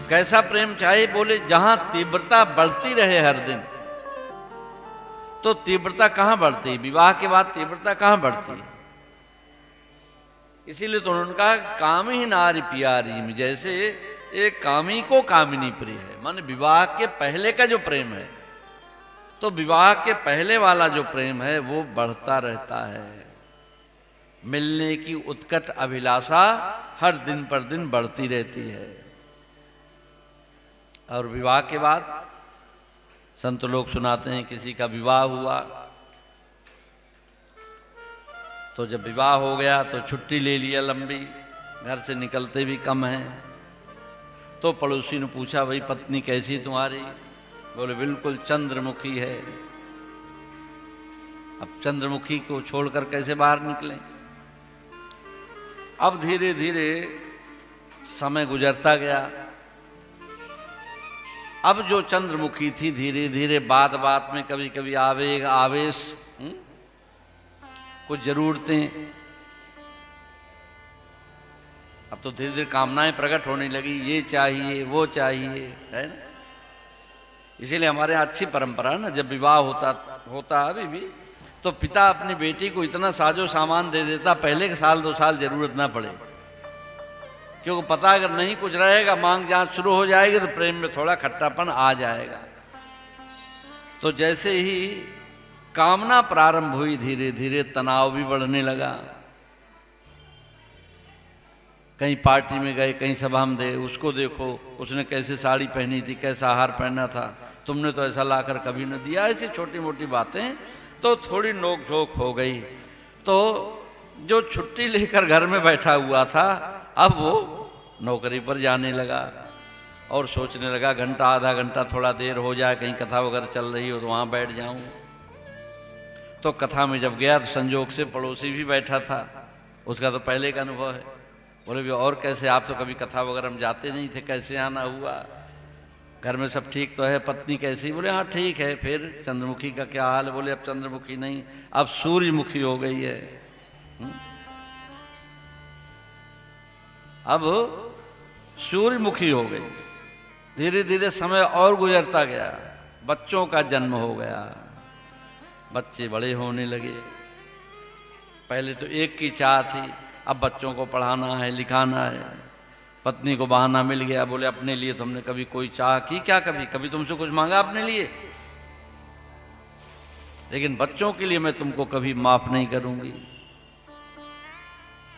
कैसा प्रेम चाहिए? बोले जहां तीव्रता बढ़ती रहे हर दिन। तो तीव्रता कहां बढ़ती? विवाह के बाद तीव्रता कहां बढ़ती? इसीलिए तो उन्होंने कहा काम ही नारी प्यारी में, जैसे एक कामी को कामिनी प्रिय है। माने विवाह के पहले का जो प्रेम है, तो विवाह के पहले वाला जो प्रेम है वो बढ़ता रहता है। मिलने की उत्कट अभिलाषा हर दिन पर दिन बढ़ती रहती है। और विवाह के बाद संत लोग सुनाते हैं, किसी का विवाह हुआ तो जब विवाह हो गया तो छुट्टी ले लिया लंबी, घर से निकलते भी कम हैं। तो पड़ोसी ने पूछा, भाई पत्नी कैसी तुम्हारी? बोले बिल्कुल चंद्रमुखी है। अब चंद्रमुखी को छोड़कर कैसे बाहर निकलें? अब धीरे धीरे समय गुजरता गया। अब जो चंद्रमुखी थी धीरे धीरे बात बात में कभी कभी आवेग आवेश, कुछ जरूरतें, अब तो धीरे धीरे कामनाएं प्रकट होने लगी, ये चाहिए वो चाहिए, है ना। इसीलिए हमारे यहाँ अच्छी परंपरा है ना, जब विवाह होता अभी भी, तो पिता अपनी बेटी को इतना साजो सामान दे देता पहले के साल 2 साल जरूरत ना पड़े, क्योंकि पता अगर नहीं कुछ रहेगा, मांग जांच शुरू हो जाएगी तो प्रेम में थोड़ा खट्टापन आ जाएगा। तो जैसे ही कामना प्रारंभ हुई धीरे धीरे तनाव भी बढ़ने लगा। कहीं पार्टी में गए, कहीं सभा में गए, उसको देखो उसने कैसे साड़ी पहनी थी, कैसा हार पहना था, तुमने तो ऐसा लाकर कभी न दिया। ऐसी छोटी मोटी बातें तो थोड़ी नोक झोंक हो गई। तो जो छुट्टी लेकर घर में बैठा हुआ था अब वो नौकरी पर जाने लगा और सोचने लगा घंटा आधा घंटा थोड़ा देर हो जाए, कहीं कथा वगैरह चल रही हो तो वहां बैठ जाऊं। तो कथा में जब गया तो संजोग से पड़ोसी भी बैठा था, उसका तो पहले का अनुभव है। बोले भी और कैसे, आप तो कभी कथा वगैरह में जाते नहीं थे, कैसे आना हुआ? घर में सब ठीक तो है? पत्नी कैसी? बोले हाँ ठीक है। फिर चंद्रमुखी का क्या हाल है? बोले अब चंद्रमुखी नहीं, अब सूर्यमुखी हो गई है। अब सूर्यमुखी हो गई। धीरे धीरे समय और गुजरता गया, बच्चों का जन्म हो गया, बच्चे बड़े होने लगे। पहले तो एक की चाह थी, अब बच्चों को पढ़ाना है, लिखाना है। पत्नी को बहाना मिल गया, बोले अपने लिए तुमने कभी कोई चाह की क्या? कभी तुमसे कुछ मांगा अपने लिए? लेकिन बच्चों के लिए मैं तुमको कभी माफ नहीं करूंगी।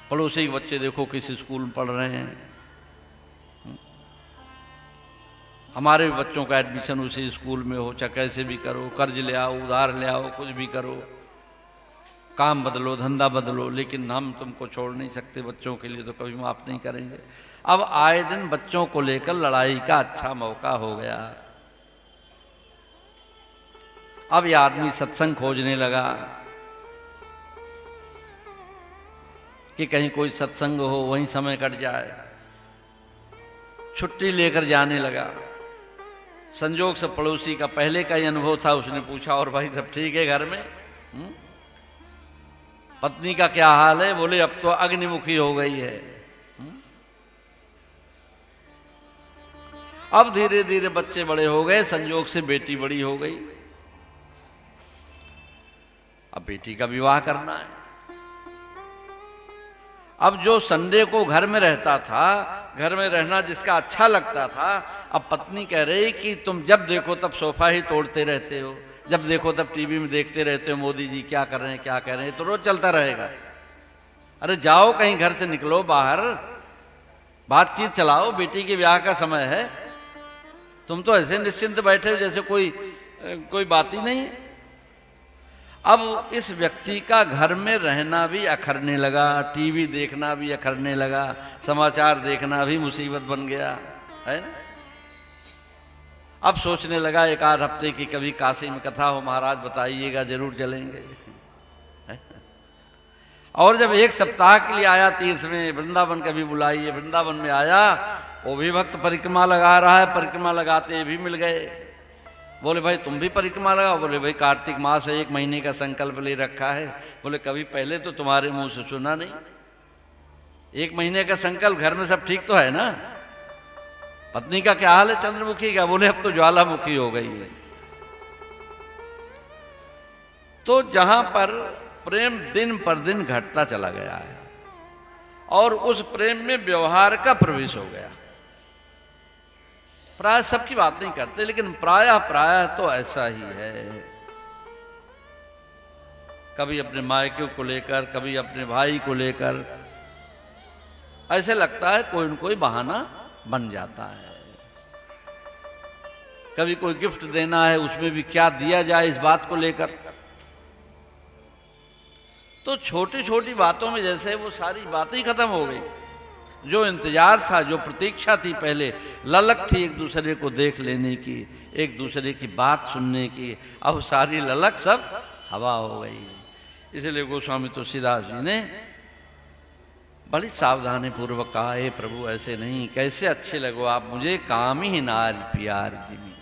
पड़ोसी के बच्चे देखो किस स्कूल में पढ़ रहे हैं, हमारे भी बच्चों का एडमिशन उसी स्कूल में हो, चाहे कैसे भी करो, कर्ज ले आओ, उधार ले आओ, कुछ भी करो, काम बदलो, धंधा बदलो, लेकिन हम तुमको छोड़ नहीं सकते, बच्चों के लिए तो कभी माफ नहीं करेंगे। अब आए दिन बच्चों को लेकर लड़ाई का अच्छा मौका हो गया। अब ये आदमी सत्संग खोजने लगा कि कहीं कोई सत्संग हो, वहीं समय कट जाए। छुट्टी लेकर जाने लगा। संजोग से पड़ोसी का पहले का ही अनुभव था, उसने पूछा और भाई सब ठीक है घर में? पत्नी का क्या हाल है? बोले अब तो अग्निमुखी हो गई है। अब धीरे धीरे बच्चे बड़े हो गए, संजोग से बेटी बड़ी हो गई। अब बेटी का विवाह करना है। अब जो संडे को घर में रहता था, घर में रहना जिसका अच्छा लगता था, अब पत्नी कह रही कि तुम जब देखो तब सोफा ही तोड़ते रहते हो, जब देखो तब टीवी में देखते रहते हो मोदी जी क्या कर रहे हैं क्या कह रहे हैं, तो रोज चलता रहेगा। अरे जाओ कहीं घर से निकलो बाहर, बातचीत चलाओ, बेटी के ब्याह का समय है। तुम तो ऐसे निश्चिंत बैठे हो जैसे कोई बात ही नहीं। अब इस व्यक्ति का घर में रहना भी अखरने लगा, टीवी देखना भी अखरने लगा, समाचार देखना भी मुसीबत बन गया, है ना। अब सोचने लगा एक आध हफ्ते की कभी काशी में कथा हो, महाराज बताइएगा, जरूर चलेंगे। और जब 1 सप्ताह के लिए आया तीर्थ में, वृंदावन कभी बुलाइए, वृंदावन में आया, वो भी भक्त परिक्रमा लगा रहा है, परिक्रमा लगाते ये भी मिल गए। बोले भाई तुम भी परिक्रमा लगाओ? बोले भाई कार्तिक मास है, 1 महीने का संकल्प ले रखा है। बोले कभी पहले तो तुम्हारे मुंह से सुना नहीं। 1 महीने का संकल्प, घर में सब ठीक तो है ना? पत्नी का क्या हाल है चंद्रमुखी का? बोले अब तो ज्वालामुखी हो गई है। तो जहां पर प्रेम दिन पर दिन घटता चला गया है और उस प्रेम में व्यवहार का प्रवेश हो गया। प्राय सबकी बात नहीं करते, लेकिन प्रायः प्रायः तो ऐसा ही है। कभी अपने मायके को लेकर, कभी अपने भाई को लेकर, ऐसे लगता है कोई न कोई बहाना बन जाता है। कभी कोई गिफ्ट देना है, उसमें भी क्या दिया जाए इस बात को लेकर। तो छोटी छोटी बातों में जैसे वो सारी बातें ही खत्म हो गई। जो इंतजार था, जो प्रतीक्षा थी, पहले ललक थी एक दूसरे को देख लेने की, एक दूसरे की बात सुनने की, अब सारी ललक सब हवा हो गई। इसलिए गोस्वामी तुलसीदास जी ने बड़ी सावधानी पूर्वक कहा, हे प्रभु ऐसे नहीं, कैसे अच्छे लगो आप मुझे, काम ही नार प्यार जिमी।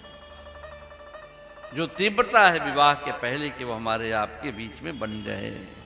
जो तीव्रता है विवाह के पहले की, वो हमारे आपके बीच में बनी रहे।